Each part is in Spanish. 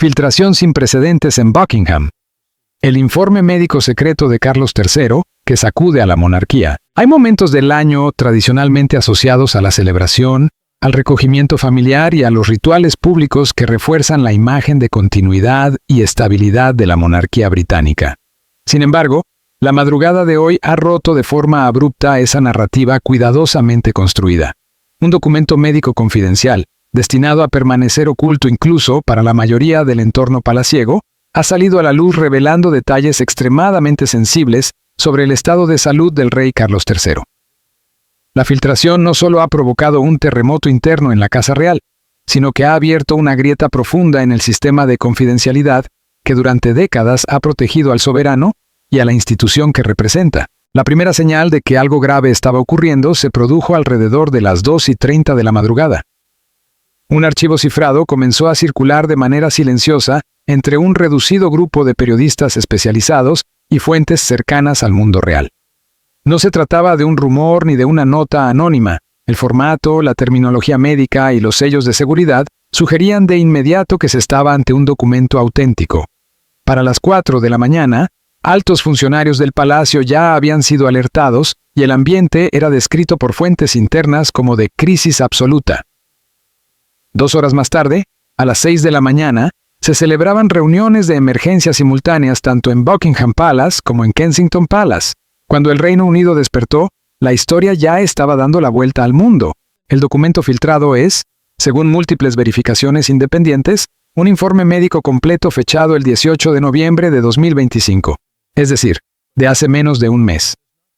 Filtración sin precedentes en Buckingham. El informe médico secreto de Carlos III, que sacude a la monarquía. Hay momentos del año tradicionalmente asociados a la celebración, al recogimiento familiar y a los rituales públicos que refuerzan la imagen de continuidad y estabilidad de la monarquía británica. Sin embargo, la madrugada de hoy ha roto de forma abrupta esa narrativa cuidadosamente construida. Un documento médico confidencial, destinado a permanecer oculto incluso para la mayoría del entorno palaciego, ha salido a la luz revelando detalles extremadamente sensibles sobre el estado de salud del rey Carlos III. La filtración no solo ha provocado un terremoto interno en la Casa Real, sino que ha abierto una grieta profunda en el sistema de confidencialidad que durante décadas ha protegido al soberano y a la institución que representa. La primera señal de que algo grave estaba ocurriendo se produjo alrededor de las 2:30 de la madrugada. Un archivo cifrado comenzó a circular de manera silenciosa entre un reducido grupo de periodistas especializados y fuentes cercanas al mundo real. No se trataba de un rumor ni de una nota anónima. El formato, la terminología médica y los sellos de seguridad sugerían de inmediato que se estaba ante un documento auténtico. Para las 4 de la mañana, altos funcionarios del palacio ya habían sido alertados y el ambiente era descrito por fuentes internas como de crisis absoluta. 2 horas más tarde, a las 6 de la mañana, se celebraban reuniones de emergencia simultáneas tanto en Buckingham Palace como en Kensington Palace. Cuando el Reino Unido despertó, la historia ya estaba dando la vuelta al mundo. El documento filtrado es, según múltiples verificaciones independientes, un informe médico completo fechado el 18 de noviembre de 2025, es decir, de hace menos de un mes.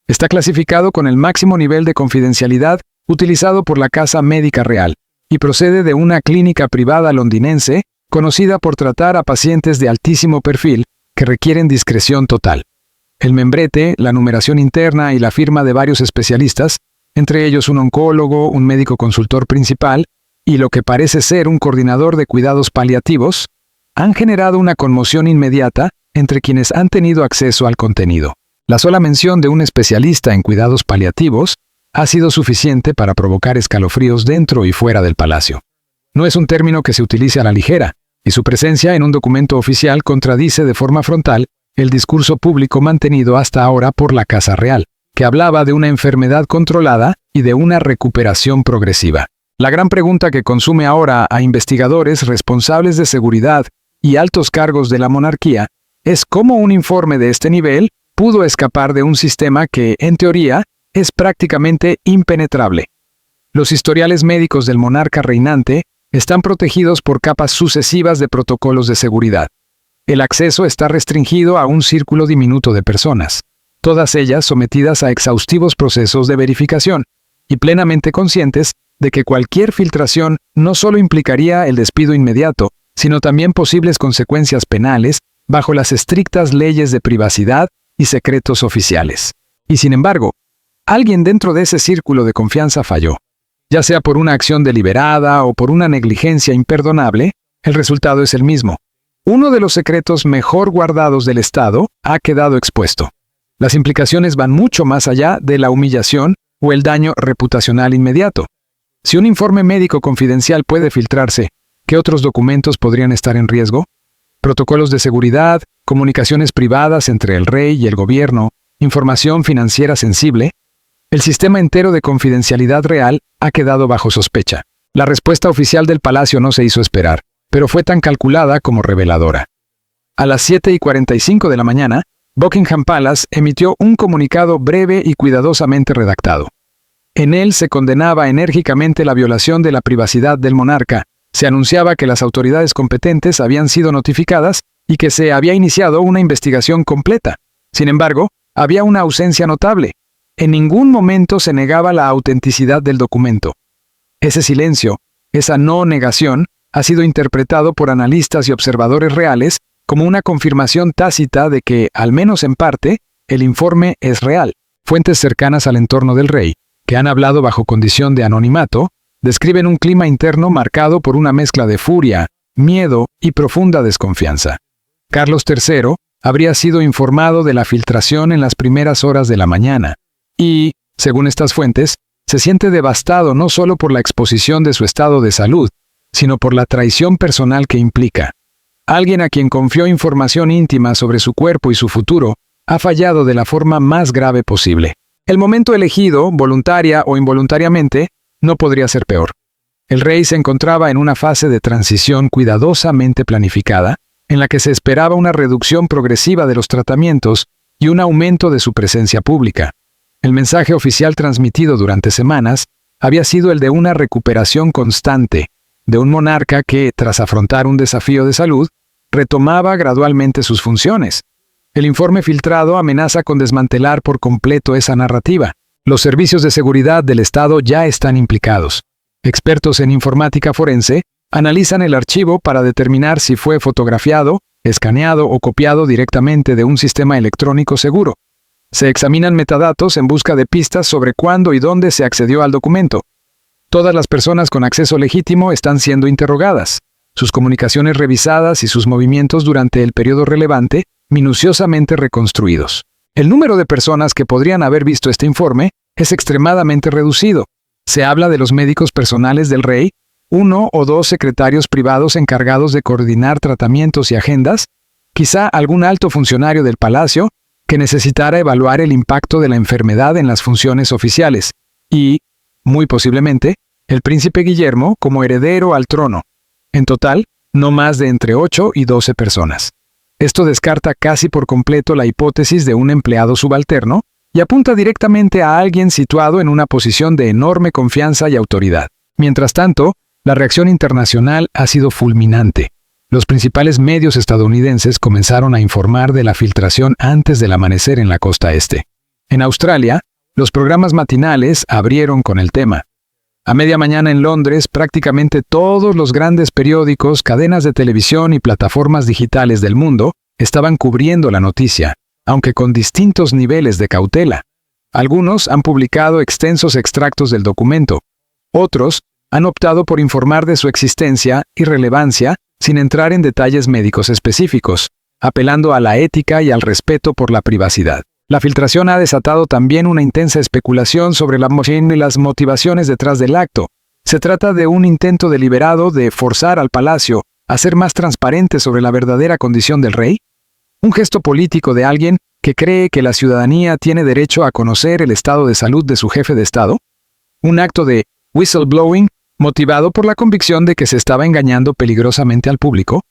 Está clasificado con el máximo nivel de confidencialidad utilizado por la Casa Médica Real y procede de una clínica privada londinense conocida por tratar a pacientes de altísimo perfil que requieren discreción total. El membrete, la numeración interna y la firma de varios especialistas, entre ellos un oncólogo, un médico consultor principal y lo que parece ser un coordinador de cuidados paliativos, han generado una conmoción inmediata entre quienes han tenido acceso al contenido. La sola mención de un especialista en cuidados paliativos ha sido suficiente para provocar escalofríos dentro y fuera del palacio. No es un término que se utilice a la ligera, y su presencia en un documento oficial contradice de forma frontal el discurso público mantenido hasta ahora por la Casa Real, que hablaba de una enfermedad controlada y de una recuperación progresiva. La gran pregunta que consume ahora a investigadores, responsables de seguridad y altos cargos de la monarquía es cómo un informe de este nivel pudo escapar de un sistema que, en teoría, es prácticamente impenetrable. Los historiales médicos del monarca reinante están protegidos por capas sucesivas de protocolos de seguridad. El acceso está restringido a un círculo diminuto de personas, todas ellas sometidas a exhaustivos procesos de verificación y plenamente conscientes de que cualquier filtración no solo implicaría el despido inmediato, sino también posibles consecuencias penales bajo las estrictas leyes de privacidad y secretos oficiales. Y sin embargo, alguien dentro de ese círculo de confianza falló. Ya sea por una acción deliberada o por una negligencia imperdonable, el resultado es el mismo. Uno de los secretos mejor guardados del Estado ha quedado expuesto. Las implicaciones van mucho más allá de la humillación o el daño reputacional inmediato. Si un informe médico confidencial puede filtrarse, ¿qué otros documentos podrían estar en riesgo? Protocolos de seguridad, comunicaciones privadas entre el rey y el gobierno, información financiera sensible. El sistema entero de confidencialidad real ha quedado bajo sospecha. La respuesta oficial del palacio no se hizo esperar, pero fue tan calculada como reveladora. A las 7:45 de la mañana, Buckingham Palace emitió un comunicado breve y cuidadosamente redactado. En él se condenaba enérgicamente la violación de la privacidad del monarca, se anunciaba que las autoridades competentes habían sido notificadas y que se había iniciado una investigación completa. Sin embargo, había una ausencia notable. En ningún momento se negaba la autenticidad del documento. Ese silencio, esa no negación, ha sido interpretado por analistas y observadores reales como una confirmación tácita de que, al menos en parte, el informe es real. Fuentes cercanas al entorno del rey, que han hablado bajo condición de anonimato, describen un clima interno marcado por una mezcla de furia, miedo y profunda desconfianza. Carlos III habría sido informado de la filtración en las primeras horas de la mañana y, según estas fuentes, se siente devastado no solo por la exposición de su estado de salud, sino por la traición personal que implica. Alguien a quien confió información íntima sobre su cuerpo y su futuro ha fallado de la forma más grave posible. El momento elegido, voluntaria o involuntariamente, no podría ser peor. El rey se encontraba en una fase de transición cuidadosamente planificada, en la que se esperaba una reducción progresiva de los tratamientos y un aumento de su presencia pública. El mensaje oficial transmitido durante semanas había sido el de una recuperación constante, de un monarca que, tras afrontar un desafío de salud, retomaba gradualmente sus funciones. El informe filtrado amenaza con desmantelar por completo esa narrativa. Los servicios de seguridad del Estado ya están implicados. Expertos en informática forense analizan el archivo para determinar si fue fotografiado, escaneado o copiado directamente de un sistema electrónico seguro. Se examinan metadatos en busca de pistas sobre cuándo y dónde se accedió al documento. Todas las personas con acceso legítimo están siendo interrogadas, sus comunicaciones revisadas y sus movimientos durante el periodo relevante minuciosamente reconstruidos. El número de personas que podrían haber visto este informe es extremadamente reducido. Se habla de los médicos personales del rey, 1 o 2 secretarios privados encargados de coordinar tratamientos y agendas, quizá algún alto funcionario del palacio que necesitara evaluar el impacto de la enfermedad en las funciones oficiales, y, muy posiblemente, el príncipe Guillermo como heredero al trono. En total, no más de entre 8 y 12 personas. Esto descarta casi por completo la hipótesis de un empleado subalterno y apunta directamente a alguien situado en una posición de enorme confianza y autoridad. Mientras tanto, la reacción internacional ha sido fulminante. Los principales medios estadounidenses comenzaron a informar de la filtración antes del amanecer en la costa este. En Australia, los programas matinales abrieron con el tema. A media mañana en Londres, prácticamente todos los grandes periódicos, cadenas de televisión y plataformas digitales del mundo estaban cubriendo la noticia, aunque con distintos niveles de cautela. Algunos han publicado extensos extractos del documento. Otros han optado por informar de su existencia y relevancia sin entrar en detalles médicos específicos, apelando a la ética y al respeto por la privacidad. La filtración ha desatado también una intensa especulación sobre las motivaciones detrás del acto. Se trata de un intento deliberado de forzar al palacio a ser más transparente sobre la verdadera condición del rey. ¿Un gesto político de alguien que cree que la ciudadanía tiene derecho a conocer el estado de salud de su jefe de Estado? ¿Un acto de whistleblowing motivado por la convicción de que se estaba engañando peligrosamente al público?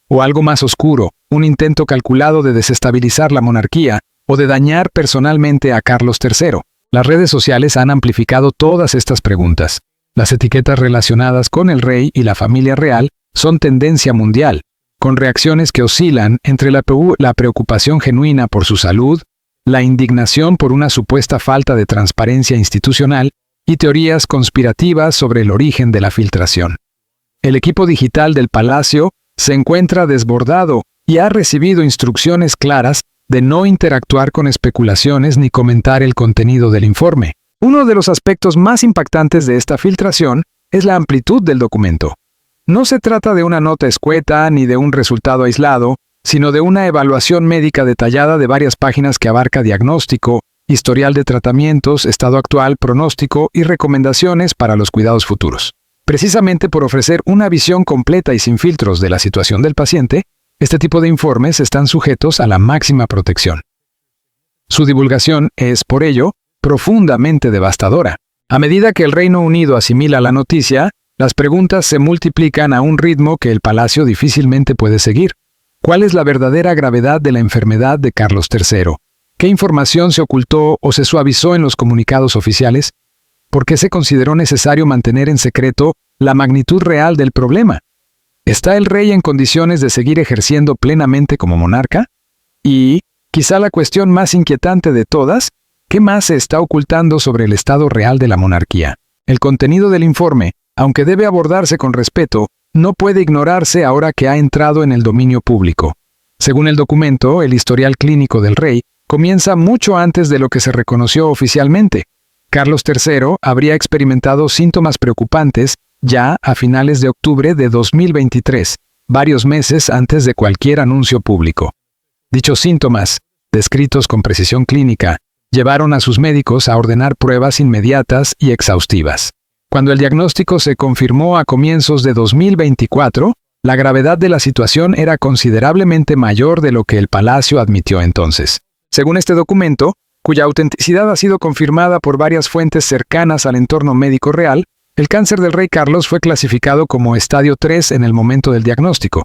¿O algo más oscuro, un intento calculado de desestabilizar la monarquía o de dañar personalmente a Carlos III? Las redes sociales han amplificado todas estas preguntas. Las etiquetas relacionadas con el rey y la familia real son tendencia mundial, con reacciones que oscilan entre la preocupación genuina por su salud, la indignación por una supuesta falta de transparencia institucional y teorías conspirativas sobre el origen de la filtración. El equipo digital del palacio se encuentra desbordado y ha recibido instrucciones claras de no interactuar con especulaciones ni comentar el contenido del informe. Uno de los aspectos más impactantes de esta filtración es la amplitud del documento. No se trata de una nota escueta ni de un resultado aislado, sino de una evaluación médica detallada de varias páginas que abarca diagnóstico, historial de tratamientos, estado actual, pronóstico y recomendaciones para los cuidados futuros. Precisamente por ofrecer una visión completa y sin filtros de la situación del paciente, este tipo de informes están sujetos a la máxima protección. Su divulgación es, por ello, profundamente devastadora. A medida que el Reino Unido asimila la noticia, las preguntas se multiplican a un ritmo que el palacio difícilmente puede seguir. ¿Cuál es la verdadera gravedad de la enfermedad de Carlos III? ¿Qué información se ocultó o se suavizó en los comunicados oficiales? ¿Por qué se consideró necesario mantener en secreto la magnitud real del problema? ¿Está el rey en condiciones de seguir ejerciendo plenamente como monarca? Y, quizá la cuestión más inquietante de todas, ¿qué más se está ocultando sobre el estado real de la monarquía? El contenido del informe, aunque debe abordarse con respeto, no puede ignorarse ahora que ha entrado en el dominio público. Según el documento, el historial clínico del rey comienza mucho antes de lo que se reconoció oficialmente. Carlos III habría experimentado síntomas preocupantes ya a finales de octubre de 2023, varios meses antes de cualquier anuncio público. Dichos síntomas, descritos con precisión clínica, llevaron a sus médicos a ordenar pruebas inmediatas y exhaustivas. Cuando el diagnóstico se confirmó a comienzos de 2024, La gravedad de la situación era considerablemente mayor de lo que el palacio admitió entonces. Según este documento, cuya autenticidad ha sido confirmada por varias fuentes cercanas al entorno médico real, el cáncer del rey Carlos fue clasificado como estadio 3 en el momento del diagnóstico.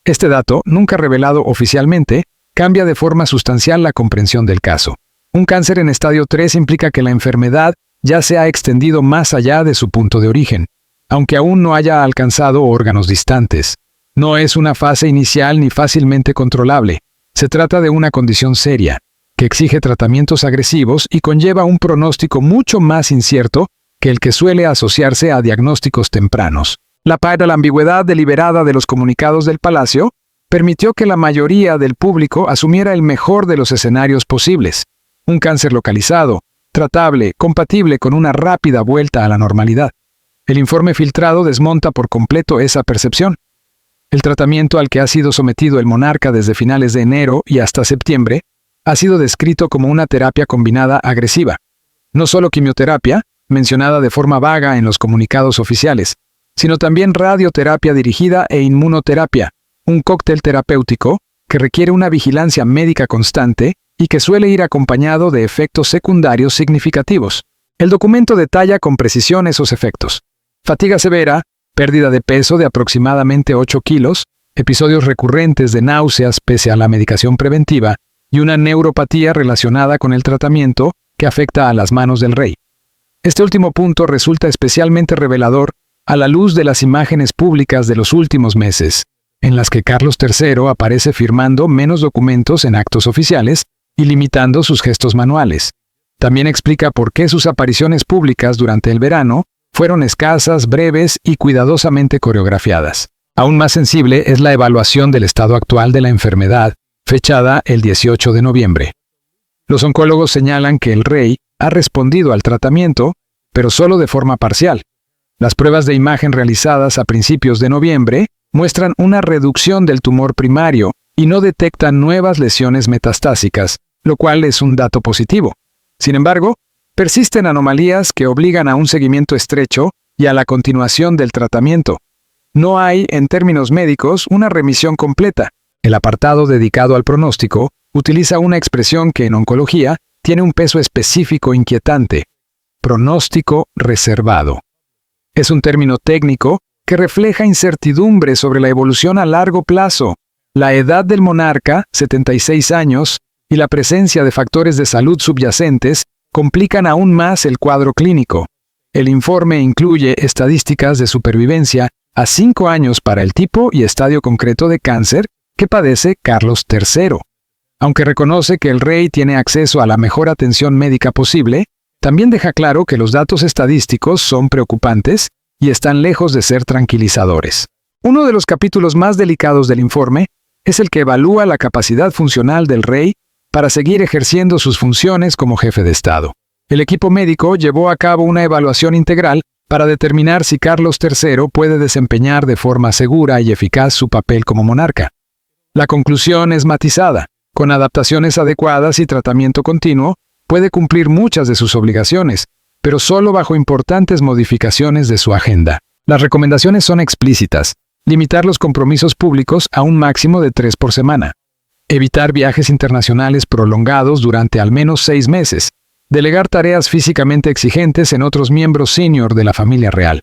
Este dato, nunca revelado oficialmente, cambia de forma sustancial la comprensión del caso. Un cáncer en estadio 3 implica que la enfermedad ya se ha extendido más allá de su punto de origen, aunque aún no haya alcanzado órganos distantes. No es una fase inicial ni fácilmente controlable. Se trata de una condición seria, que exige tratamientos agresivos y conlleva un pronóstico mucho más incierto que el que suele asociarse a diagnósticos tempranos. La ambigüedad deliberada de los comunicados del palacio permitió que la mayoría del público asumiera el mejor de los escenarios posibles. Un cáncer localizado, tratable, compatible con una rápida vuelta a la normalidad. El informe filtrado desmonta por completo esa percepción. El tratamiento al que ha sido sometido el monarca desde finales de enero y hasta septiembre ha sido descrito como una terapia combinada agresiva. No solo quimioterapia, mencionada de forma vaga en los comunicados oficiales, sino también radioterapia dirigida e inmunoterapia, un cóctel terapéutico que requiere una vigilancia médica constante y que suele ir acompañado de efectos secundarios significativos. El documento detalla con precisión esos efectos. Fatiga severa, pérdida de peso de aproximadamente 8 kilos, episodios recurrentes de náuseas pese a la medicación preventiva y una neuropatía relacionada con el tratamiento que afecta a las manos del rey. Este último punto resulta especialmente revelador a la luz de las imágenes públicas de los últimos meses, en las que Carlos III aparece firmando menos documentos en actos oficiales y limitando sus gestos manuales. También explica por qué sus apariciones públicas durante el verano fueron escasas, breves y cuidadosamente coreografiadas. Aún más sensible es la evaluación del estado actual de la enfermedad, fechada el 18 de noviembre. Los oncólogos señalan que el rey ha respondido al tratamiento, pero solo de forma parcial. Las pruebas de imagen realizadas a principios de noviembre muestran una reducción del tumor primario y no detectan nuevas lesiones metastásicas, lo cual es un dato positivo. Sin embargo, persisten anomalías que obligan a un seguimiento estrecho y a la continuación del tratamiento. No hay, en términos médicos, una remisión completa. El apartado dedicado al pronóstico utiliza una expresión que en oncología tiene un peso específico inquietante: pronóstico reservado. Es un término técnico que refleja incertidumbre sobre la evolución a largo plazo, la edad del monarca, 76 años, y la presencia de factores de salud subyacentes complican aún más el cuadro clínico. El informe incluye estadísticas de supervivencia a 5 años para el tipo y estadio concreto de cáncer que padece Carlos III. Aunque reconoce que el rey tiene acceso a la mejor atención médica posible, también deja claro que los datos estadísticos son preocupantes y están lejos de ser tranquilizadores. Uno de los capítulos más delicados del informe es el que evalúa la capacidad funcional del rey para seguir ejerciendo sus funciones como jefe de Estado. El equipo médico llevó a cabo una evaluación integral para determinar si Carlos III puede desempeñar de forma segura y eficaz su papel como monarca. La conclusión es matizada. Con adaptaciones adecuadas y tratamiento continuo, puede cumplir muchas de sus obligaciones, pero solo bajo importantes modificaciones de su agenda. Las recomendaciones son explícitas: limitar los compromisos públicos a un máximo de 3 por semana, evitar viajes internacionales prolongados durante al menos 6 meses, delegar tareas físicamente exigentes en otros miembros senior de la familia real,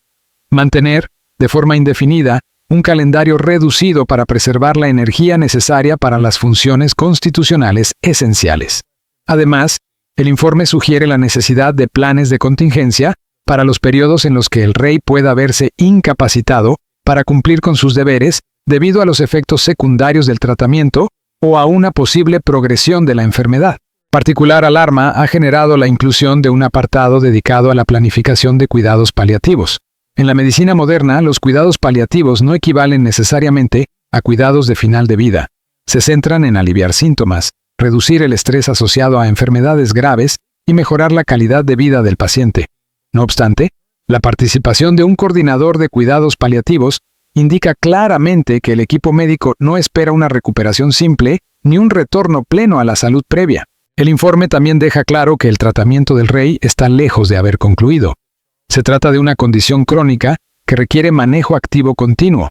mantener, de forma indefinida, un calendario reducido para preservar la energía necesaria para las funciones constitucionales esenciales. Además, el informe sugiere la necesidad de planes de contingencia para los periodos en los que el rey pueda verse incapacitado para cumplir con sus deberes debido a los efectos secundarios del tratamiento o a una posible progresión de la enfermedad. Particular alarma ha generado la inclusión de un apartado dedicado a la planificación de cuidados paliativos. En la medicina moderna, los cuidados paliativos no equivalen necesariamente a cuidados de final de vida. Se centran en aliviar síntomas, reducir el estrés asociado a enfermedades graves y mejorar la calidad de vida del paciente. No obstante, la participación de un coordinador de cuidados paliativos indica claramente que el equipo médico no espera una recuperación simple ni un retorno pleno a la salud previa. El informe también deja claro que el tratamiento del rey está lejos de haber concluido. Se trata de una condición crónica que requiere manejo activo continuo.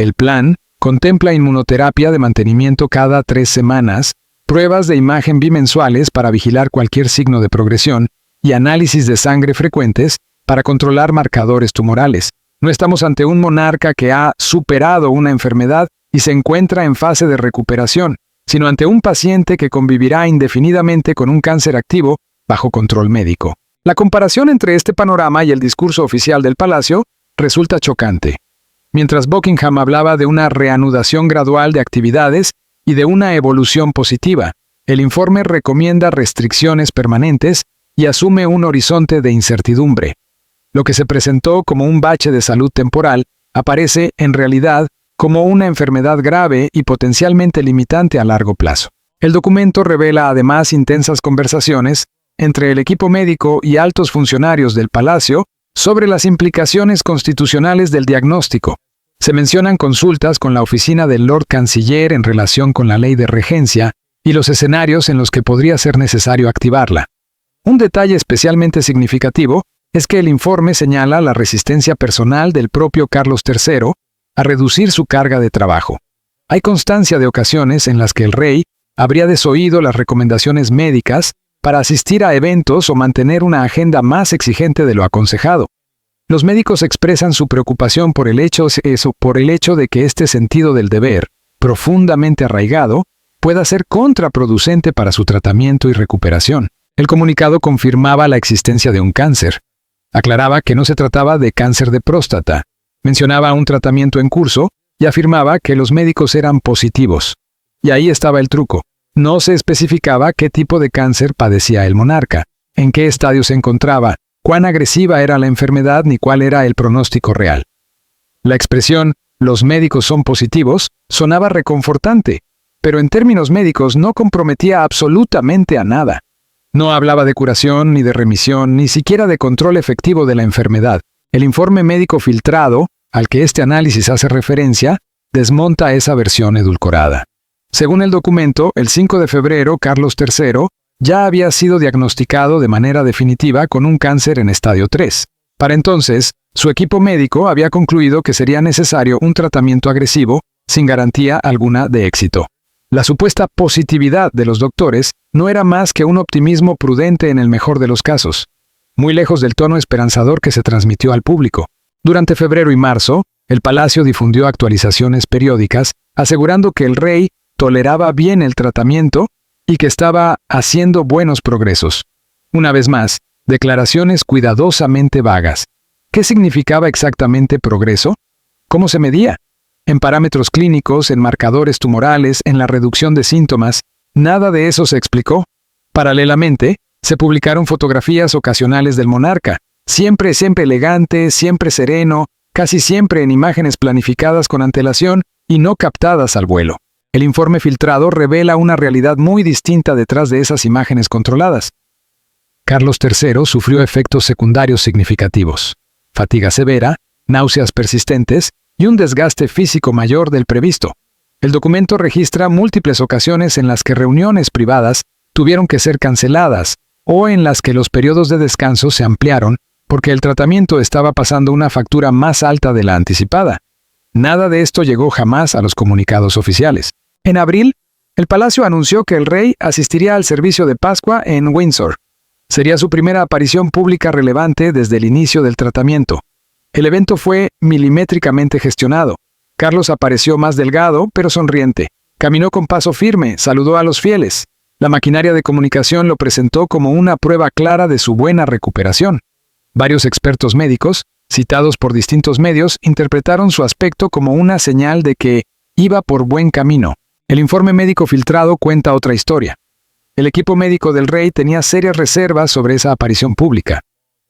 El plan contempla inmunoterapia de mantenimiento cada 3 semanas, pruebas de imagen bimensuales para vigilar cualquier signo de progresión y análisis de sangre frecuentes para controlar marcadores tumorales. No estamos ante un monarca que ha superado una enfermedad y se encuentra en fase de recuperación, sino ante un paciente que convivirá indefinidamente con un cáncer activo bajo control médico. La comparación entre este panorama y el discurso oficial del palacio resulta chocante. Mientras Buckingham hablaba de una reanudación gradual de actividades y de una evolución positiva, el informe recomienda restricciones permanentes y asume un horizonte de incertidumbre. Lo que se presentó como un bache de salud temporal aparece, en realidad, como una enfermedad grave y potencialmente limitante a largo plazo. El documento revela además intensas conversaciones entre el equipo médico y altos funcionarios del palacio sobre las implicaciones constitucionales del diagnóstico. Se mencionan consultas con la oficina del Lord Canciller en relación con la ley de regencia y los escenarios en los que podría ser necesario activarla. Un detalle especialmente significativo es que el informe señala la resistencia personal del propio Carlos III a reducir su carga de trabajo. Hay constancia de ocasiones en las que el rey habría desoído las recomendaciones médicas para asistir a eventos o mantener una agenda más exigente de lo aconsejado. Los médicos expresan su preocupación por el hecho de que este sentido del deber, profundamente arraigado, pueda ser contraproducente para su tratamiento y recuperación. El comunicado confirmaba la existencia de un cáncer. Aclaraba que no se trataba de cáncer de próstata, mencionaba un tratamiento en curso y afirmaba que los médicos eran positivos. Y ahí estaba el truco. No se especificaba qué tipo de cáncer padecía el monarca, en qué estadio se encontraba, cuán agresiva era la enfermedad ni cuál era el pronóstico real. La expresión «los médicos son positivos» sonaba reconfortante, pero en términos médicos no comprometía absolutamente a nada. No hablaba de curación ni de remisión, ni siquiera de control efectivo de la enfermedad. El informe médico filtrado, al que este análisis hace referencia, desmonta esa versión edulcorada. Según el documento, el 5 de febrero, Carlos III ya había sido diagnosticado de manera definitiva con un cáncer en estadio 3. Para entonces, su equipo médico había concluido que sería necesario un tratamiento agresivo, sin garantía alguna de éxito. La supuesta positividad de los doctores no era más que un optimismo prudente en el mejor de los casos, muy lejos del tono esperanzador que se transmitió al público. Durante febrero y marzo, el palacio difundió actualizaciones periódicas asegurando que el rey toleraba bien el tratamiento y que estaba haciendo buenos progresos. Una vez más, declaraciones cuidadosamente vagas. ¿Qué significaba exactamente progreso? ¿Cómo se medía? En parámetros clínicos, en marcadores tumorales, en la reducción de síntomas, nada de eso se explicó. Paralelamente, se publicaron fotografías ocasionales del monarca, siempre elegante, siempre sereno, casi siempre en imágenes planificadas con antelación y no captadas al vuelo. El informe filtrado revela una realidad muy distinta detrás de esas imágenes controladas. Carlos III sufrió efectos secundarios significativos: fatiga severa, náuseas persistentes y un desgaste físico mayor del previsto. El documento registra múltiples ocasiones en las que reuniones privadas tuvieron que ser canceladas o en las que los periodos de descanso se ampliaron porque el tratamiento estaba pasando una factura más alta de la anticipada. Nada de esto llegó jamás a los comunicados oficiales. En abril, el palacio anunció que el rey asistiría al servicio de Pascua en Windsor. Sería su primera aparición pública relevante desde el inicio del tratamiento. El evento fue milimétricamente gestionado. Carlos apareció más delgado, pero sonriente. Caminó con paso firme, saludó a los fieles. La maquinaria de comunicación lo presentó como una prueba clara de su buena recuperación. Varios expertos médicos, citados por distintos medios, interpretaron su aspecto como una señal de que iba por buen camino. El informe médico filtrado cuenta otra historia. El equipo médico del rey tenía serias reservas sobre esa aparición pública.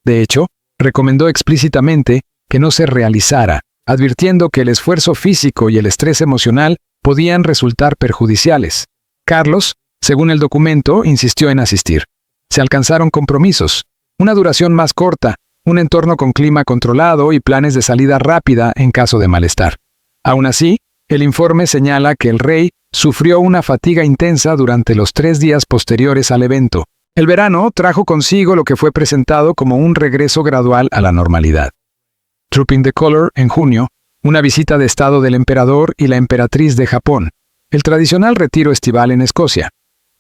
De hecho, recomendó explícitamente que no se realizara, advirtiendo que el esfuerzo físico y el estrés emocional podían resultar perjudiciales. Carlos, según el documento, insistió en asistir. Se alcanzaron compromisos: una duración más corta, un entorno con clima controlado y planes de salida rápida en caso de malestar. Aún así, el informe señala que el rey sufrió una fatiga intensa durante los 3 días posteriores al evento. El verano trajo consigo lo que fue presentado como un regreso gradual a la normalidad. Trooping the Color, en junio, una visita de estado del emperador y la emperatriz de Japón, el tradicional retiro estival en Escocia.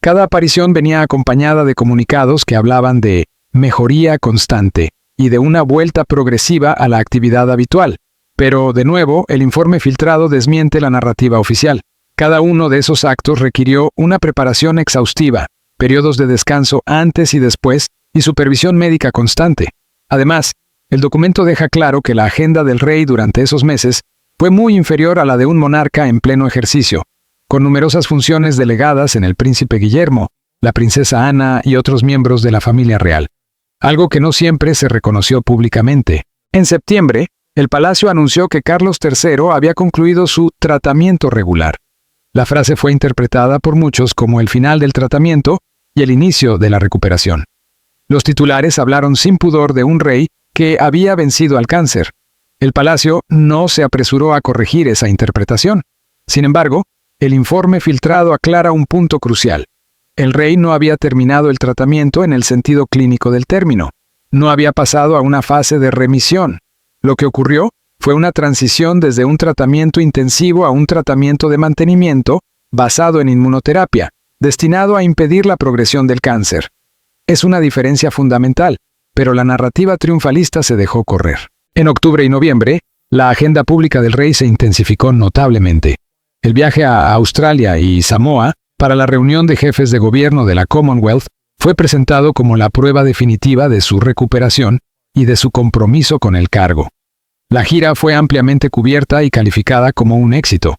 Cada aparición venía acompañada de comunicados que hablaban de mejoría constante y de una vuelta progresiva a la actividad habitual. Pero, de nuevo, el informe filtrado desmiente la narrativa oficial. Cada uno de esos actos requirió una preparación exhaustiva, periodos de descanso antes y después y supervisión médica constante. Además, el documento deja claro que la agenda del rey durante esos meses fue muy inferior a la de un monarca en pleno ejercicio, con numerosas funciones delegadas en el príncipe Guillermo, la princesa Ana y otros miembros de la familia real, algo que no siempre se reconoció públicamente. En septiembre, el palacio anunció que Carlos III había concluido su tratamiento regular. La frase fue interpretada por muchos como el final del tratamiento y el inicio de la recuperación. Los titulares hablaron sin pudor de un rey que había vencido al cáncer. El palacio no se apresuró a corregir esa interpretación. Sin embargo, el informe filtrado aclara un punto crucial. El rey no había terminado el tratamiento en el sentido clínico del término. No había pasado a una fase de remisión. Lo que ocurrió fue una transición desde un tratamiento intensivo a un tratamiento de mantenimiento basado en inmunoterapia, destinado a impedir la progresión del cáncer. Es una diferencia fundamental, pero la narrativa triunfalista se dejó correr. En octubre y noviembre, la agenda pública del rey se intensificó notablemente. El viaje a Australia y Samoa para la reunión de jefes de gobierno de la Commonwealth fue presentado como la prueba definitiva de su recuperación y de su compromiso con el cargo. La gira fue ampliamente cubierta y calificada como un éxito.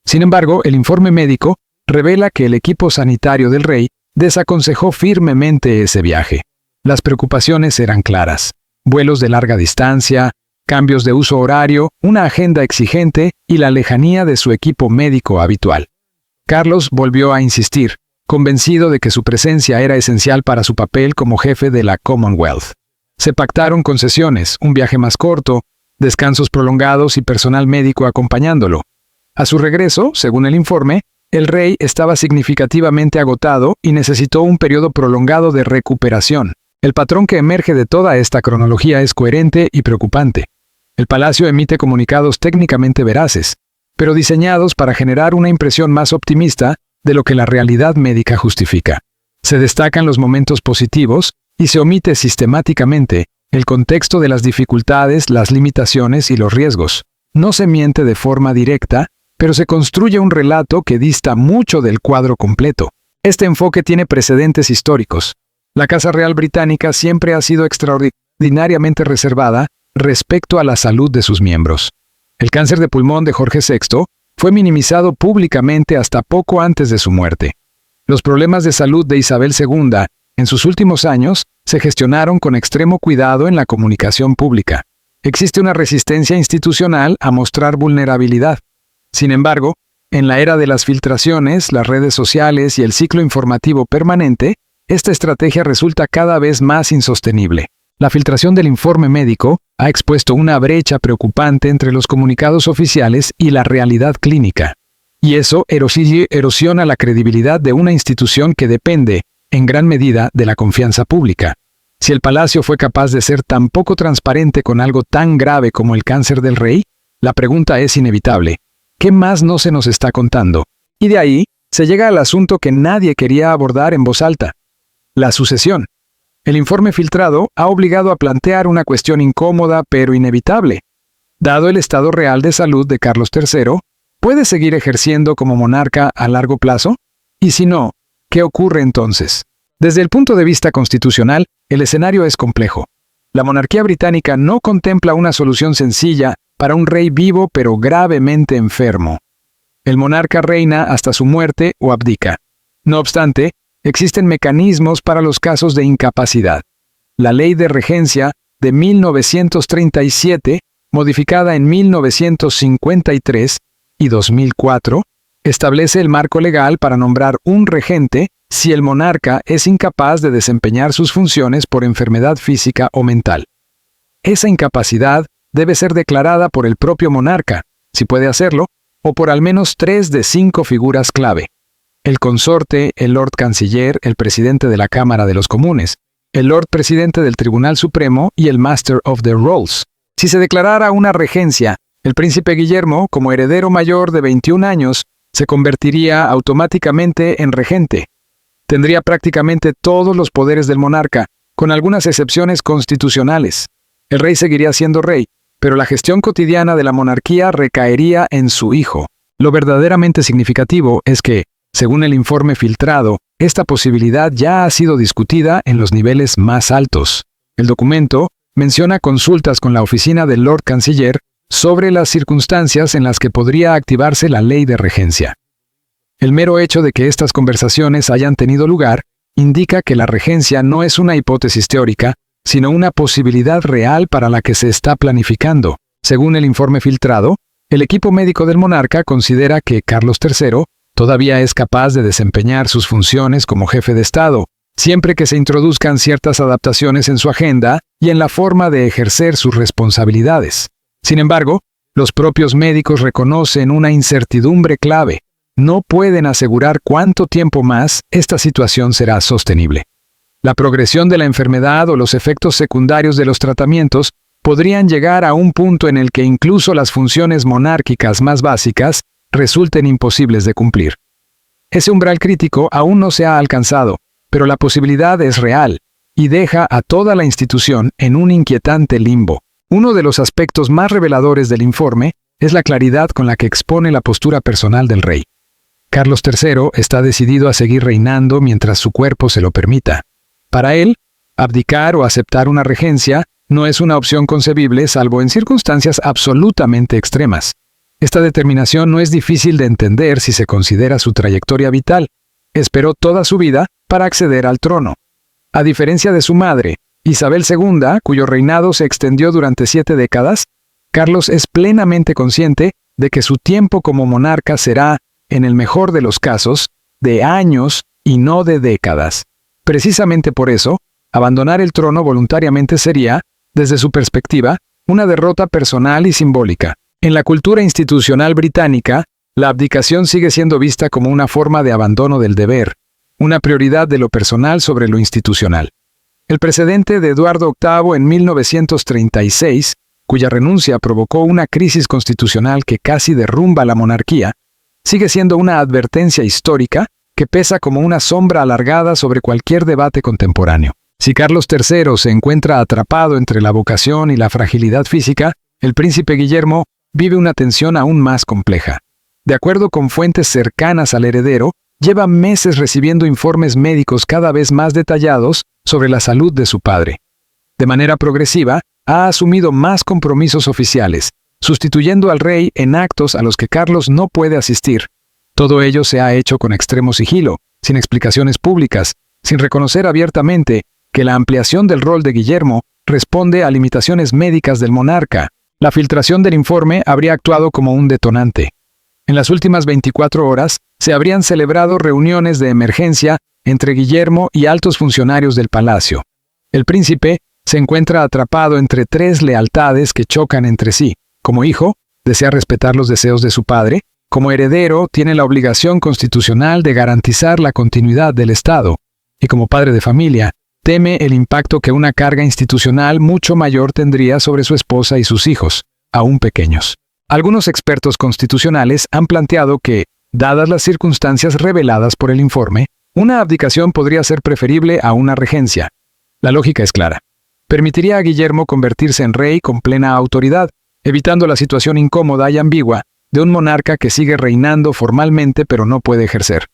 Sin embargo, el informe médico revela que el equipo sanitario del rey desaconsejó firmemente ese viaje. Las preocupaciones eran claras: vuelos de larga distancia, cambios de uso horario, una agenda exigente y la lejanía de su equipo médico habitual. Carlos volvió a insistir, convencido de que su presencia era esencial para su papel como jefe de la Commonwealth. Se pactaron concesiones, un viaje más corto, descansos prolongados y personal médico acompañándolo. A su regreso, según el informe, el rey estaba significativamente agotado y necesitó un periodo prolongado de recuperación. El patrón que emerge de toda esta cronología es coherente y preocupante. El palacio emite comunicados técnicamente veraces, pero diseñados para generar una impresión más optimista de lo que la realidad médica justifica. Se destacan los momentos positivos y se omite sistemáticamente el contexto de las dificultades, las limitaciones y los riesgos. No se miente de forma directa, pero se construye un relato que dista mucho del cuadro completo. Este enfoque tiene precedentes históricos. La Casa Real Británica siempre ha sido extraordinariamente reservada respecto a la salud de sus miembros. El cáncer de pulmón de Jorge VI fue minimizado públicamente hasta poco antes de su muerte. Los problemas de salud de Isabel II, en sus últimos años, se gestionaron con extremo cuidado en la comunicación pública. Existe una resistencia institucional a mostrar vulnerabilidad. Sin embargo, en la era de las filtraciones, las redes sociales y el ciclo informativo permanente, esta estrategia resulta cada vez más insostenible. La filtración del informe médico ha expuesto una brecha preocupante entre los comunicados oficiales y la realidad clínica. Y eso erosiona la credibilidad de una institución que depende, en gran medida, de la confianza pública. Si el palacio fue capaz de ser tan poco transparente con algo tan grave como el cáncer del rey, la pregunta es inevitable: ¿qué más no se nos está contando? Y de ahí se llega al asunto que nadie quería abordar en voz alta: la sucesión. El informe filtrado ha obligado a plantear una cuestión incómoda pero inevitable. Dado el estado real de salud de Carlos III, ¿puede seguir ejerciendo como monarca a largo plazo? Y si no, ¿qué ocurre entonces? Desde el punto de vista constitucional, el escenario es complejo. La monarquía británica no contempla una solución sencilla para un rey vivo pero gravemente enfermo. El monarca reina hasta su muerte o abdica. No obstante, existen mecanismos para los casos de incapacidad. La Ley de Regencia de 1937, modificada en 1953 y 2004, establece el marco legal para nombrar un regente si el monarca es incapaz de desempeñar sus funciones por enfermedad física o mental. Esa incapacidad debe ser declarada por el propio monarca, si puede hacerlo, o por al menos 3 de 5 figuras clave: el consorte, el Lord Canciller, el presidente de la Cámara de los Comunes, el Lord Presidente del Tribunal Supremo y el Master of the Rolls. Si se declarara una regencia El príncipe Guillermo, como heredero mayor de 21 años, se convertiría automáticamente en regente. Tendría prácticamente todos los poderes del monarca, con algunas excepciones constitucionales. El rey seguiría siendo rey, pero la gestión cotidiana de la monarquía recaería en su hijo. Lo verdaderamente significativo es que, según el informe filtrado, esta posibilidad ya ha sido discutida en los niveles más altos. El documento menciona consultas con la oficina del Lord Canciller sobre las circunstancias en las que podría activarse la ley de regencia. El mero hecho de que estas conversaciones hayan tenido lugar indica que la regencia no es una hipótesis teórica, sino una posibilidad real para la que se está planificando. Según el informe filtrado, el equipo médico del monarca considera que Carlos III todavía es capaz de desempeñar sus funciones como jefe de Estado, siempre que se introduzcan ciertas adaptaciones en su agenda y en la forma de ejercer sus responsabilidades. Sin embargo, los propios médicos reconocen una incertidumbre clave. No pueden asegurar cuánto tiempo más esta situación será sostenible. La progresión de la enfermedad o los efectos secundarios de los tratamientos podrían llegar a un punto en el que incluso las funciones monárquicas más básicas resulten imposibles de cumplir. Ese umbral crítico aún no se ha alcanzado, pero la posibilidad es real y deja a toda la institución en un inquietante limbo. Uno de los aspectos más reveladores del informe es la claridad con la que expone la postura personal del rey. Carlos III está decidido a seguir reinando mientras su cuerpo se lo permita. Para él, abdicar o aceptar una regencia no es una opción concebible salvo en circunstancias absolutamente extremas. Esta determinación no es difícil de entender si se considera su trayectoria vital. Esperó toda su vida para acceder al trono. A diferencia de su madre, Isabel II, cuyo reinado se extendió durante 7 décadas, Carlos es plenamente consciente de que su tiempo como monarca será, en el mejor de los casos, de años y no de décadas. Precisamente por eso, abandonar el trono voluntariamente sería, desde su perspectiva, una derrota personal y simbólica. En la cultura institucional británica, la abdicación sigue siendo vista como una forma de abandono del deber, una prioridad de lo personal sobre lo institucional. El precedente de Eduardo VIII en 1936, cuya renuncia provocó una crisis constitucional que casi derrumba la monarquía, sigue siendo una advertencia histórica que pesa como una sombra alargada sobre cualquier debate contemporáneo. Si Carlos III se encuentra atrapado entre la vocación y la fragilidad física, el príncipe Guillermo vive una tensión aún más compleja. De acuerdo con fuentes cercanas al heredero, lleva meses recibiendo informes médicos cada vez más detallados sobre la salud de su padre. De manera progresiva, ha asumido más compromisos oficiales, sustituyendo al rey en actos a los que Carlos no puede asistir. Todo ello se ha hecho con extremo sigilo, sin explicaciones públicas, sin reconocer abiertamente que la ampliación del rol de Guillermo responde a limitaciones médicas del monarca. La filtración del informe habría actuado como un detonante. En las últimas 24 horas, se habrían celebrado reuniones de emergencia entre Guillermo y altos funcionarios del palacio. El príncipe se encuentra atrapado entre 3 lealtades que chocan entre sí. Como hijo, desea respetar los deseos de su padre. Como heredero, tiene la obligación constitucional de garantizar la continuidad del Estado. Y como padre de familia, teme el impacto que una carga institucional mucho mayor tendría sobre su esposa y sus hijos, aún pequeños. Algunos expertos constitucionales han planteado que, dadas las circunstancias reveladas por el informe, una abdicación podría ser preferible a una regencia. La lógica es clara. Permitiría a Guillermo convertirse en rey con plena autoridad, evitando la situación incómoda y ambigua de un monarca que sigue reinando formalmente pero no puede ejercer.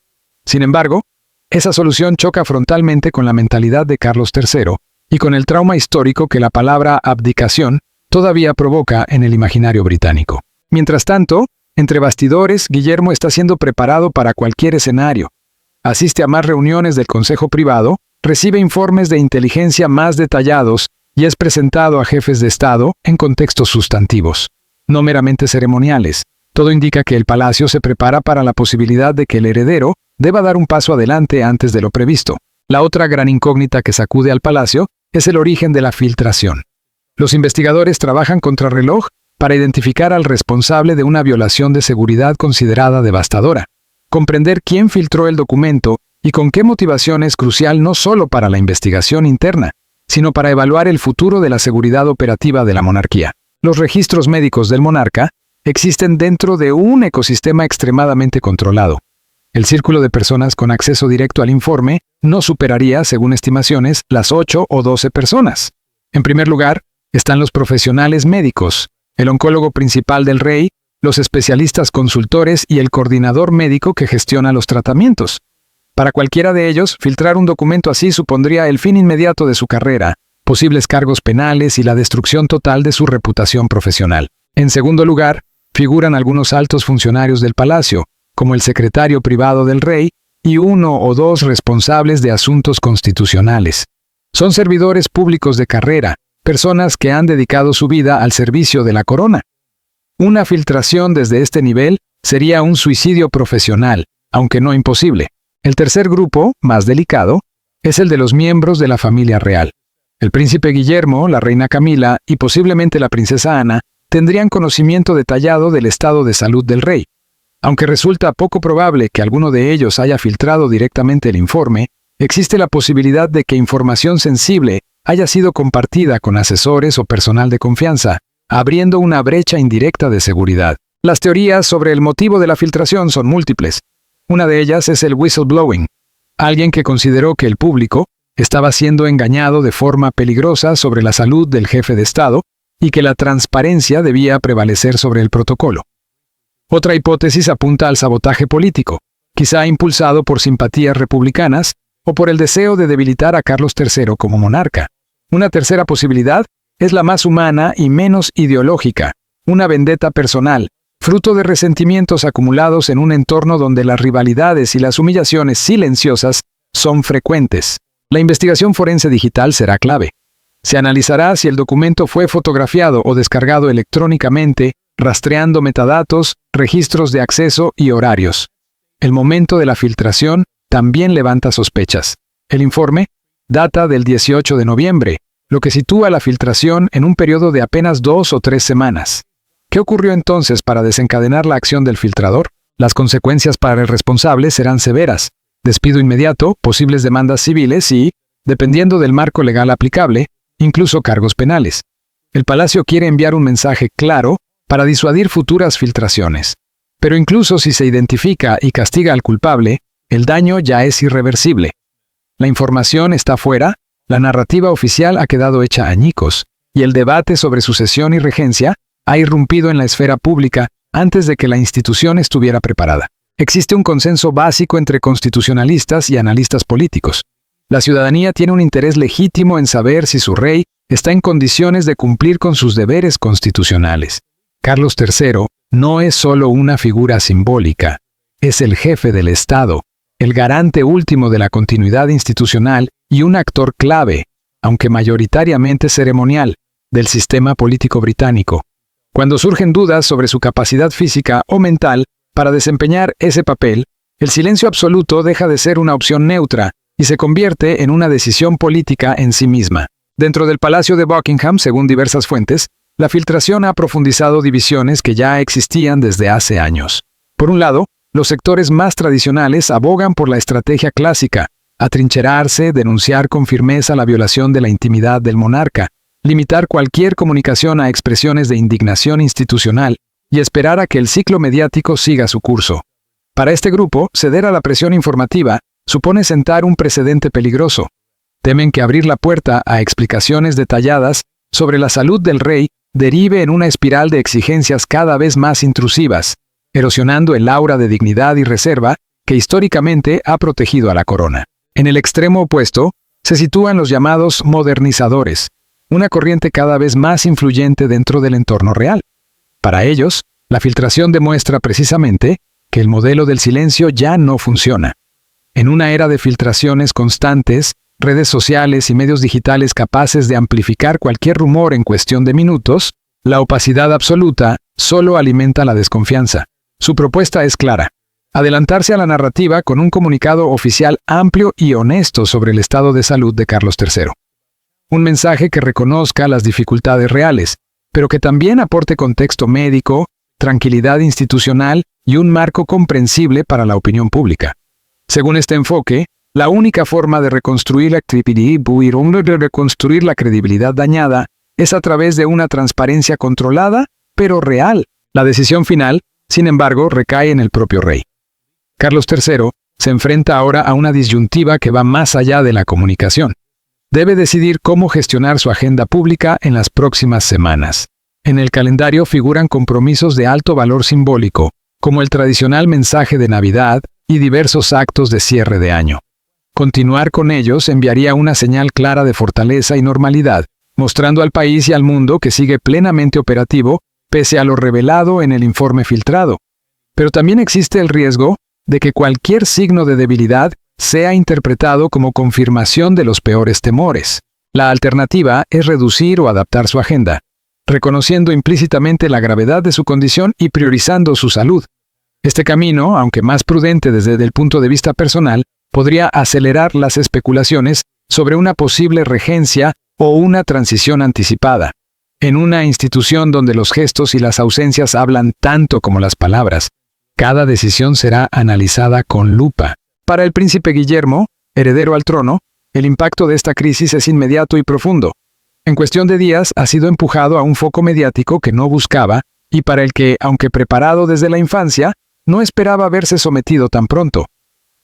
Sin embargo, esa solución choca frontalmente con la mentalidad de Carlos III y con el trauma histórico que la palabra abdicación todavía provoca en el imaginario británico. Mientras tanto, entre bastidores, Guillermo está siendo preparado para cualquier escenario. Asiste a más reuniones del Consejo Privado, recibe informes de inteligencia más detallados y es presentado a jefes de Estado en contextos sustantivos, no meramente ceremoniales. Todo indica que el palacio se prepara para la posibilidad de que el heredero deba dar un paso adelante antes de lo previsto. La otra gran incógnita que sacude al palacio es el origen de la filtración. Los investigadores trabajan contrarreloj para identificar al responsable de una violación de seguridad considerada devastadora. Comprender quién filtró el documento y con qué motivación es crucial no solo para la investigación interna, sino para evaluar el futuro de la seguridad operativa de la monarquía. Los registros médicos del monarca existen dentro de un ecosistema extremadamente controlado. El círculo de personas con acceso directo al informe no superaría, según estimaciones, las 8 o 12 personas. En primer lugar, están los profesionales médicos, el oncólogo principal del rey, los especialistas consultores y el coordinador médico que gestiona los tratamientos. Para cualquiera de ellos, filtrar un documento así supondría el fin inmediato de su carrera, posibles cargos penales y la destrucción total de su reputación profesional. En segundo lugar, figuran algunos altos funcionarios del palacio, como el secretario privado del rey y 1 o 2 responsables de asuntos constitucionales. Son servidores públicos de carrera, personas que han dedicado su vida al servicio de la corona. Una filtración desde este nivel sería un suicidio profesional, aunque no imposible. El tercer grupo, más delicado, es el de los miembros de la familia real. El príncipe Guillermo, la reina Camila y posiblemente la princesa Ana tendrían conocimiento detallado del estado de salud del rey. Aunque resulta poco probable que alguno de ellos haya filtrado directamente el informe, existe la posibilidad de que información sensible haya sido compartida con asesores o personal de confianza, abriendo una brecha indirecta de seguridad. Las teorías sobre el motivo de la filtración son múltiples. Una de ellas es el whistleblowing, alguien que consideró que el público estaba siendo engañado de forma peligrosa sobre la salud del jefe de Estado y que la transparencia debía prevalecer sobre el protocolo. Otra hipótesis apunta al sabotaje político, quizá impulsado por simpatías republicanas o por el deseo de debilitar a Carlos III como monarca. Una tercera posibilidad es la más humana y menos ideológica, una vendetta personal, fruto de resentimientos acumulados en un entorno donde las rivalidades y las humillaciones silenciosas son frecuentes. La investigación forense digital será clave. Se analizará si el documento fue fotografiado o descargado electrónicamente, rastreando metadatos, registros de acceso y horarios. El momento de la filtración también levanta sospechas. El informe data del 18 de noviembre, lo que sitúa la filtración en un periodo de apenas 2 o 3 semanas. ¿Qué ocurrió entonces para desencadenar la acción del filtrador? Las consecuencias para el responsable serán severas: despido inmediato, posibles demandas civiles y, dependiendo del marco legal aplicable, incluso cargos penales. El palacio quiere enviar un mensaje claro para disuadir futuras filtraciones. Pero incluso si se identifica y castiga al culpable, el daño ya es irreversible. La información está fuera, la narrativa oficial ha quedado hecha añicos, y el debate sobre sucesión y regencia ha irrumpido en la esfera pública antes de que la institución estuviera preparada. Existe un consenso básico entre constitucionalistas y analistas políticos. La ciudadanía tiene un interés legítimo en saber si su rey está en condiciones de cumplir con sus deberes constitucionales. Carlos III no es solo una figura simbólica, es el jefe del Estado, el garante último de la continuidad institucional y un actor clave, aunque mayoritariamente ceremonial, del sistema político británico. Cuando surgen dudas sobre su capacidad física o mental para desempeñar ese papel, el silencio absoluto deja de ser una opción neutra y se convierte en una decisión política en sí misma. Dentro del Palacio de Buckingham, según diversas fuentes, la filtración ha profundizado divisiones que ya existían desde hace años. Por un lado, los sectores más tradicionales abogan por la estrategia clásica: atrincherarse, denunciar con firmeza la violación de la intimidad del monarca, limitar cualquier comunicación a expresiones de indignación institucional y esperar a que el ciclo mediático siga su curso. Para este grupo, ceder a la presión informativa supone sentar un precedente peligroso. Temen que abrir la puerta a explicaciones detalladas sobre la salud del rey derive en una espiral de exigencias cada vez más intrusivas, erosionando el aura de dignidad y reserva que históricamente ha protegido a la corona. En el extremo opuesto, se sitúan los llamados modernizadores, una corriente cada vez más influyente dentro del entorno real. Para ellos, la filtración demuestra precisamente que el modelo del silencio ya no funciona. En una era de filtraciones constantes, redes sociales y medios digitales capaces de amplificar cualquier rumor en cuestión de minutos, la opacidad absoluta solo alimenta la desconfianza. Su propuesta es clara: adelantarse a la narrativa con un comunicado oficial amplio y honesto sobre el estado de salud de Carlos III. Un mensaje que reconozca las dificultades reales, pero que también aporte contexto médico, tranquilidad institucional y un marco comprensible para la opinión pública. Según este enfoque, la única forma de reconstruir la credibilidad dañada es a través de una transparencia controlada, pero real. La decisión final, sin embargo, recae en el propio rey. Carlos III se enfrenta ahora a una disyuntiva que va más allá de la comunicación. Debe decidir cómo gestionar su agenda pública en las próximas semanas. En el calendario figuran compromisos de alto valor simbólico, como el tradicional mensaje de Navidad y diversos actos de cierre de año. Continuar con ellos enviaría una señal clara de fortaleza y normalidad, mostrando al país y al mundo que sigue plenamente operativo, pese a lo revelado en el informe filtrado. Pero también existe el riesgo de que cualquier signo de debilidad sea interpretado como confirmación de los peores temores. La alternativa es reducir o adaptar su agenda, reconociendo implícitamente la gravedad de su condición y priorizando su salud. Este camino, aunque más prudente desde el punto de vista personal, podría acelerar las especulaciones sobre una posible regencia o una transición anticipada. En una institución donde los gestos y las ausencias hablan tanto como las palabras, cada decisión será analizada con lupa. Para el príncipe Guillermo, heredero al trono, el impacto de esta crisis es inmediato y profundo. En cuestión de días ha sido empujado a un foco mediático que no buscaba y para el que, aunque preparado desde la infancia, no esperaba verse sometido tan pronto.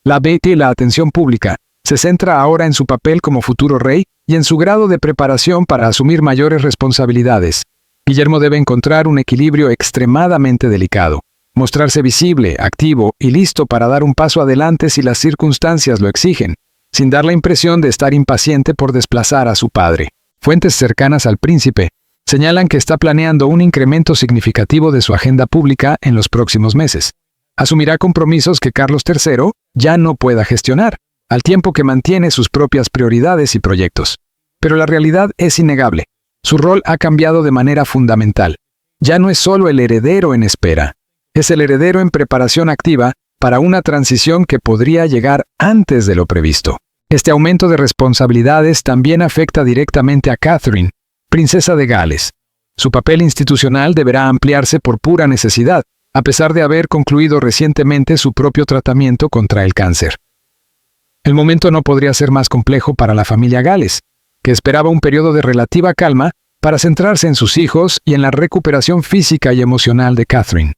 La atención pública se centra ahora en su papel como futuro rey y en su grado de preparación para asumir mayores responsabilidades. Guillermo debe encontrar un equilibrio extremadamente delicado. Mostrarse visible, activo y listo para dar un paso adelante si las circunstancias lo exigen, sin dar la impresión de estar impaciente por desplazar a su padre. Fuentes cercanas al príncipe señalan que está planeando un incremento significativo de su agenda pública en los próximos meses. Asumirá compromisos que Carlos III ya no pueda gestionar, al tiempo que mantiene sus propias prioridades y proyectos. Pero la realidad es innegable. Su rol ha cambiado de manera fundamental. Ya no es solo el heredero en espera. Es el heredero en preparación activa para una transición que podría llegar antes de lo previsto. Este aumento de responsabilidades también afecta directamente a Catherine, princesa de Gales. Su papel institucional deberá ampliarse por pura necesidad, a pesar de haber concluido recientemente su propio tratamiento contra el cáncer. El momento no podría ser más complejo para la familia Gales, que esperaba un periodo de relativa calma para centrarse en sus hijos y en la recuperación física y emocional de Catherine.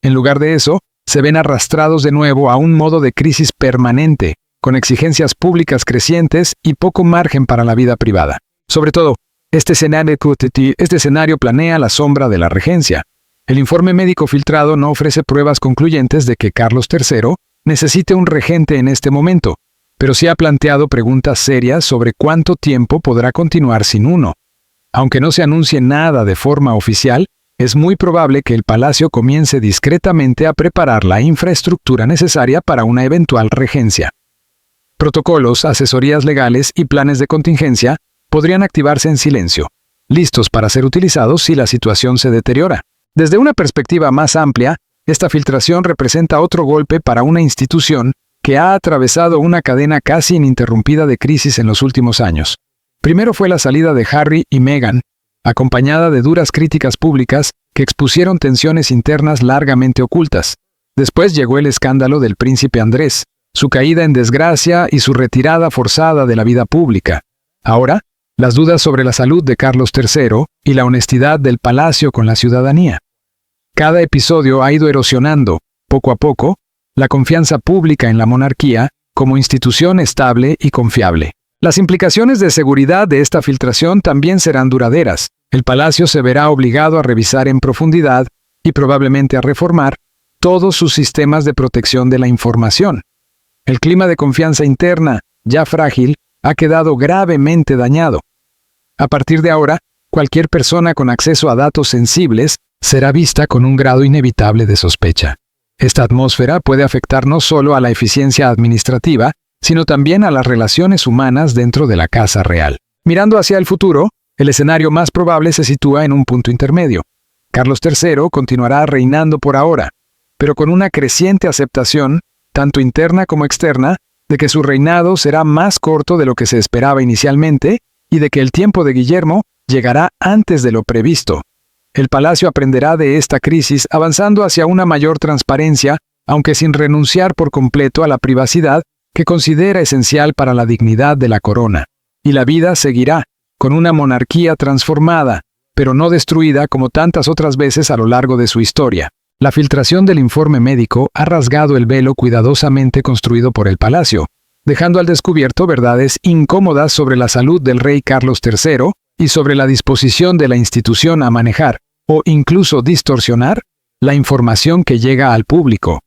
En lugar de eso, se ven arrastrados de nuevo a un modo de crisis permanente, con exigencias públicas crecientes y poco margen para la vida privada. Sobre todo, este escenario planea la sombra de la regencia. El informe médico filtrado no ofrece pruebas concluyentes de que Carlos III necesite un regente en este momento, pero sí ha planteado preguntas serias sobre cuánto tiempo podrá continuar sin uno. Aunque no se anuncie nada de forma oficial, es muy probable que el palacio comience discretamente a preparar la infraestructura necesaria para una eventual regencia. Protocolos, asesorías legales y planes de contingencia podrían activarse en silencio, listos para ser utilizados si la situación se deteriora. Desde una perspectiva más amplia, esta filtración representa otro golpe para una institución que ha atravesado una cadena casi ininterrumpida de crisis en los últimos años. Primero fue la salida de Harry y Meghan, acompañada de duras críticas públicas que expusieron tensiones internas largamente ocultas. Después llegó el escándalo del príncipe Andrés, su caída en desgracia y su retirada forzada de la vida pública. Ahora, las dudas sobre la salud de Carlos III y la honestidad del palacio con la ciudadanía. Cada episodio ha ido erosionando, poco a poco, la confianza pública en la monarquía como institución estable y confiable. Las implicaciones de seguridad de esta filtración también serán duraderas. El palacio se verá obligado a revisar en profundidad y probablemente a reformar todos sus sistemas de protección de la información. El clima de confianza interna, ya frágil, ha quedado gravemente dañado. A partir de ahora, cualquier persona con acceso a datos sensibles será vista con un grado inevitable de sospecha. Esta atmósfera puede afectar no solo a la eficiencia administrativa, sino también a las relaciones humanas dentro de la Casa Real. Mirando hacia el futuro, el escenario más probable se sitúa en un punto intermedio. Carlos III continuará reinando por ahora, pero con una creciente aceptación, tanto interna como externa, de que su reinado será más corto de lo que se esperaba inicialmente y de que el tiempo de Guillermo llegará antes de lo previsto. El palacio aprenderá de esta crisis avanzando hacia una mayor transparencia, aunque sin renunciar por completo a la privacidad que considera esencial para la dignidad de la corona. Y la vida seguirá, con una monarquía transformada, pero no destruida como tantas otras veces a lo largo de su historia. La filtración del informe médico ha rasgado el velo cuidadosamente construido por el palacio, dejando al descubierto verdades incómodas sobre la salud del rey Carlos III y sobre la disposición de la institución a manejar, o incluso distorsionar, la información que llega al público.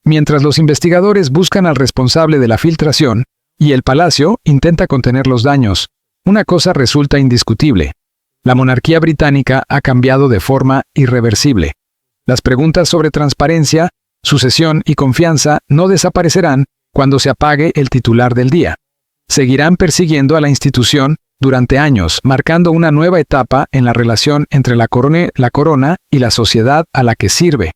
Mientras los investigadores buscan al responsable de la filtración, y el palacio intenta contener los daños, una cosa resulta indiscutible. La monarquía británica ha cambiado de forma irreversible. Las preguntas sobre transparencia, sucesión y confianza no desaparecerán cuando se apague el titular del día. Seguirán persiguiendo a la institución durante años, marcando una nueva etapa en la relación entre la corona y la sociedad a la que sirve.